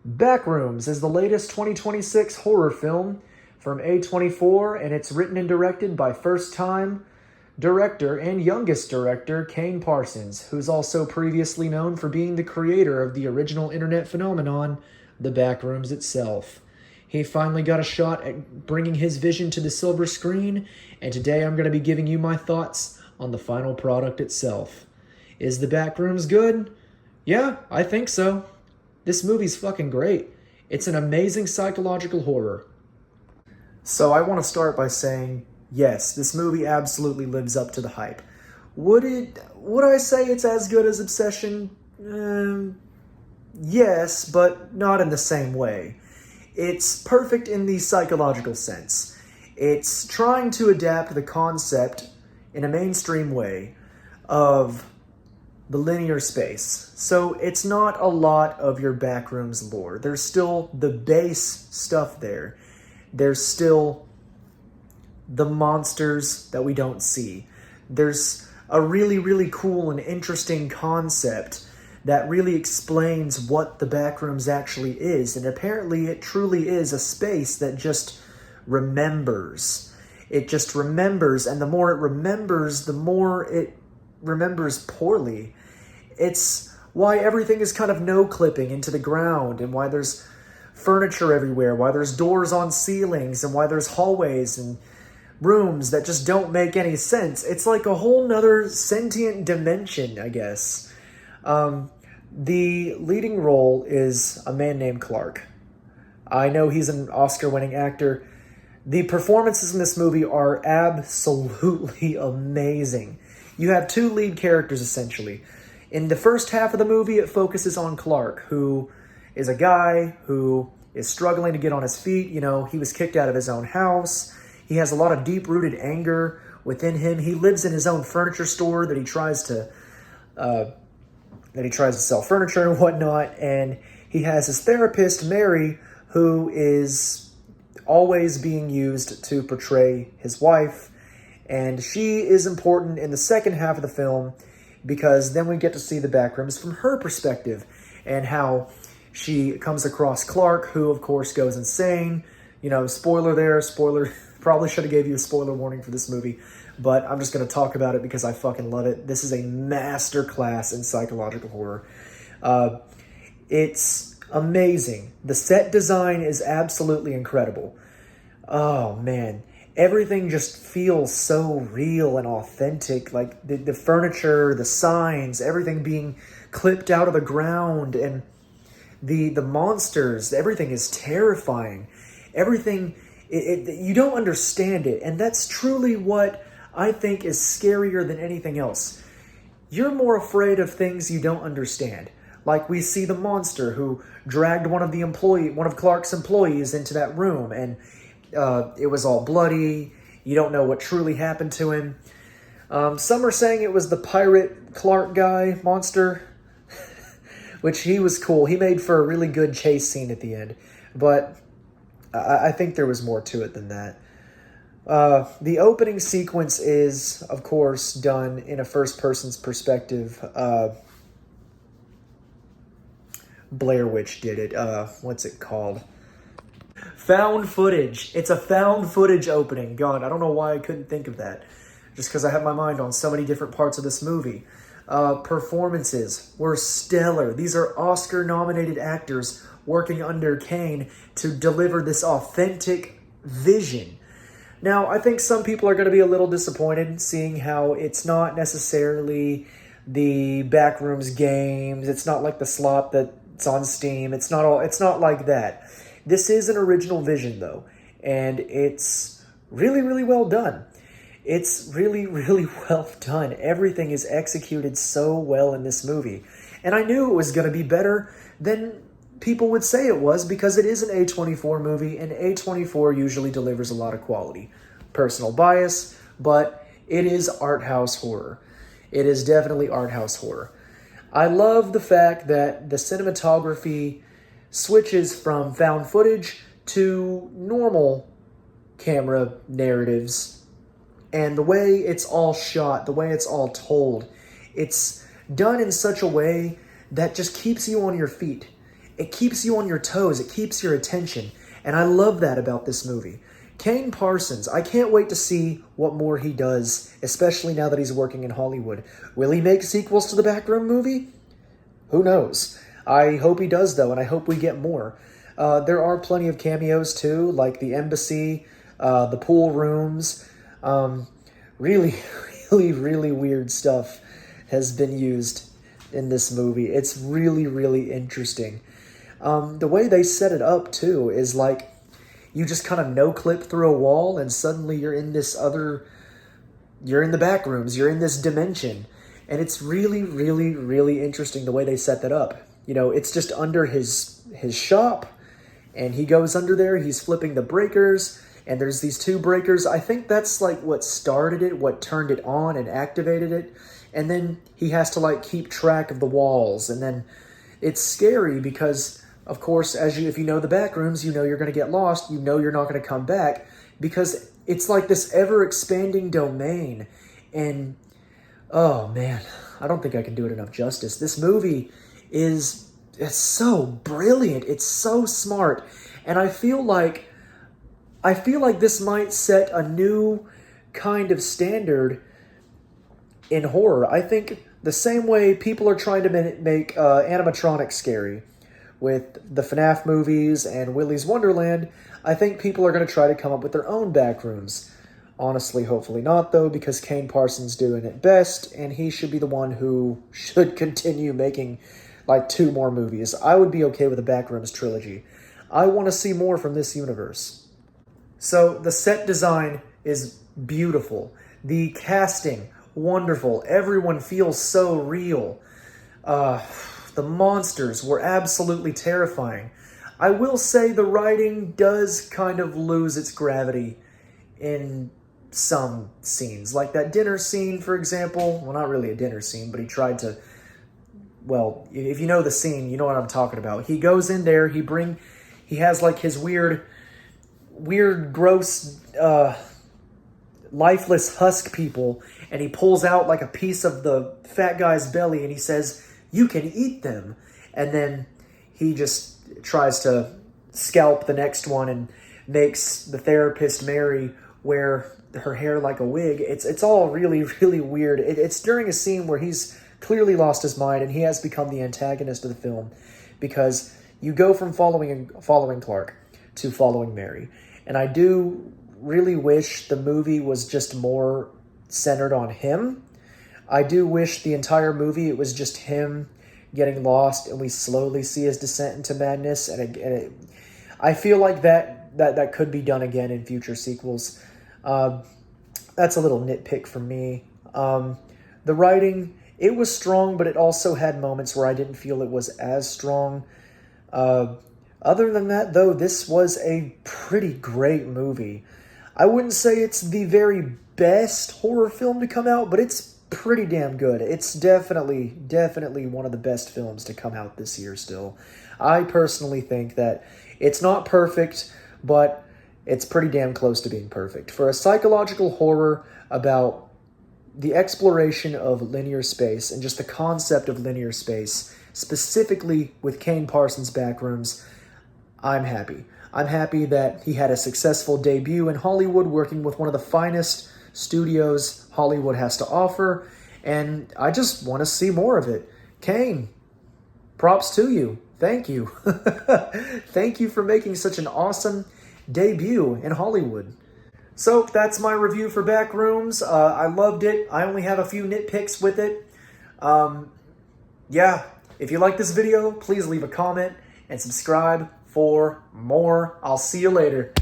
Backrooms is the latest 2026 horror film from A24, and it's written and directed by first-time director and youngest director Kane Parsons, who's also previously known for being the creator of the original internet phenomenon, The Backrooms itself. He finally got a shot at bringing his vision to the silver screen, and today I'm going to be giving you my thoughts on the final product itself. Is The Backrooms good? Yeah, I think so. This movie's fucking great. It's an amazing psychological horror. So I want to start by saying, yes, this movie absolutely lives up to the hype. Would I say it's as good as Obsession? Yes, but not in the same way. It's perfect in the psychological sense. It's trying to adapt the concept in a mainstream way of the linear space. So it's not a lot of your Backrooms lore. There's still the base stuff there. There's still the monsters that we don't see. There's a really, really cool and interesting concept that really explains what the Backrooms actually is. And apparently it truly is a space that just remembers. It just remembers, and the more it remembers, the more it remembers poorly. It's why everything is kind of no-clipping into the ground, and why there's furniture everywhere, why there's doors on ceilings, and why there's hallways and rooms that just don't make any sense. It's like a whole nother sentient dimension, I guess. The leading role is a man named Clark. I know he's an Oscar-winning actor. The performances in this movie are absolutely amazing. You have two lead characters, essentially. In the first half of the movie, it focuses on Clark, who is a guy who is struggling to get on his feet. You know, he was kicked out of his own house. He has a lot of deep-rooted anger within him. He lives in his own furniture store that he tries to sell furniture and whatnot. And he has his therapist, Mary, who is always being used to portray his wife. And she is important in the second half of the film because then we get to see the Backrooms from her perspective and how she comes across Clark, who, of course, goes insane. You know, spoiler there, spoiler. Probably should have gave you a spoiler warning for this movie, but I'm just going to talk about it because I fucking love it. This is a masterclass in psychological horror. It's amazing. The set design is absolutely incredible. Oh, man. Everything just feels so real and authentic. Like the furniture, the signs, everything being clipped out of the ground, and the monsters, everything is terrifying. Everything, you don't understand it. And that's truly what I think is scarier than anything else. You're more afraid of things you don't understand. Like we see the monster who dragged one of Clark's employees into that room, and it was all bloody. You don't know what truly happened to him. Some are saying it was the pirate Clark guy, monster, which he was cool. He made for a really good chase scene at the end. But I think there was more to it than that. The opening sequence is, of course, done in a first-person's perspective. Blair Witch did it. What's it called? Found footage. It's a found footage opening. God, I don't know why I couldn't think of that. Just because I have my mind on so many different parts of this movie. Performances were stellar. These are Oscar-nominated actors working under Kane to deliver this authentic vision. Now, I think some people are going to be a little disappointed seeing how it's not necessarily the Backrooms games. It's not like the slop that's on Steam. It's not like that. This is an original vision, though, and it's really, really well done. It's really, really well done. Everything is executed so well in this movie. And I knew it was going to be better than people would say it was because it is an A24 movie, and A24 usually delivers a lot of quality. Personal bias, but it is art house horror. It is definitely art house horror. I love the fact that the cinematography switches from found footage to normal camera narratives, and the way it's all shot, the way it's all told, it's done in such a way that just keeps you on your feet. it keeps you on your toes. It keeps your attention. And I love that about this movie. Kane Parsons, I can't wait to see what more he does, especially now that he's working in Hollywood. Will he make sequels to the Backroom movie? Who knows? I hope he does, though, and I hope we get more. There are plenty of cameos, too, like the embassy, the pool rooms. Really, really weird stuff has been used in this movie. It's really, really interesting. The way they set it up, too, is like you just kind of no-clip through a wall and suddenly you're in this you're in the back rooms, you're in this dimension. And it's really, really, really interesting the way they set that up. You know, it's just under his shop, and he goes under there, he's flipping the breakers, and there's these two breakers. I think that's like what started it, what turned it on and activated it. And then he has to like keep track of the walls. And then it's scary because, of course, if you know the back rooms, you know you're going to get lost. You know you're not going to come back because it's like this ever-expanding domain. And, oh, man, I don't think I can do it enough justice. This movie it's so brilliant. It's so smart. And I feel like this might set a new kind of standard in horror. I think the same way people are trying to make animatronics scary with the FNAF movies and Willy's Wonderland, I think people are going to try to come up with their own Backrooms. Honestly, hopefully not, though, because Kane Parsons doing it best, and he should be the one who should continue making like 2 more movies. I would be okay with a Backrooms trilogy. I want to see more from this universe. So the set design is beautiful. The casting, wonderful. Everyone feels so real. The monsters were absolutely terrifying. I will say the writing does kind of lose its gravity in some scenes. Like that dinner scene, for example. Well, not really a dinner scene, but he tried to... Well, if you know the scene, you know what I'm talking about. He goes in there, he has like his weird, gross, lifeless husk people, and he pulls out like a piece of the fat guy's belly, and he says, "You can eat them." And then he just tries to scalp the next one and makes the therapist, Mary, wear her hair like a wig. It's all really, really weird. It's during a scene where he's clearly lost his mind, and he has become the antagonist of the film, because you go from following Clark to following Mary. And I do really wish the movie was just more centered on him. I do wish the entire movie, it was just him getting lost, and we slowly see his descent into madness. I feel like that could be done again in future sequels. That's a little nitpick from me. The writing, it was strong, but it also had moments where I didn't feel it was as strong. Other than that, though, this was a pretty great movie. I wouldn't say it's the very best horror film to come out, but it's pretty damn good. It's definitely one of the best films to come out this year still. I personally think that it's not perfect, but it's pretty damn close to being perfect. For a psychological horror about the exploration of linear space and just the concept of linear space, specifically with Kane Parsons' Backrooms, I'm happy. I'm happy that he had a successful debut in Hollywood, working with one of the finest studios Hollywood has to offer, and I just want to see more of it. Kane, props to you. Thank you. Thank you for making such an awesome debut in Hollywood. So that's my review for Backrooms. I loved it. I only have a few nitpicks with it. Yeah, if you like this video, please leave a comment and subscribe for more. I'll see you later.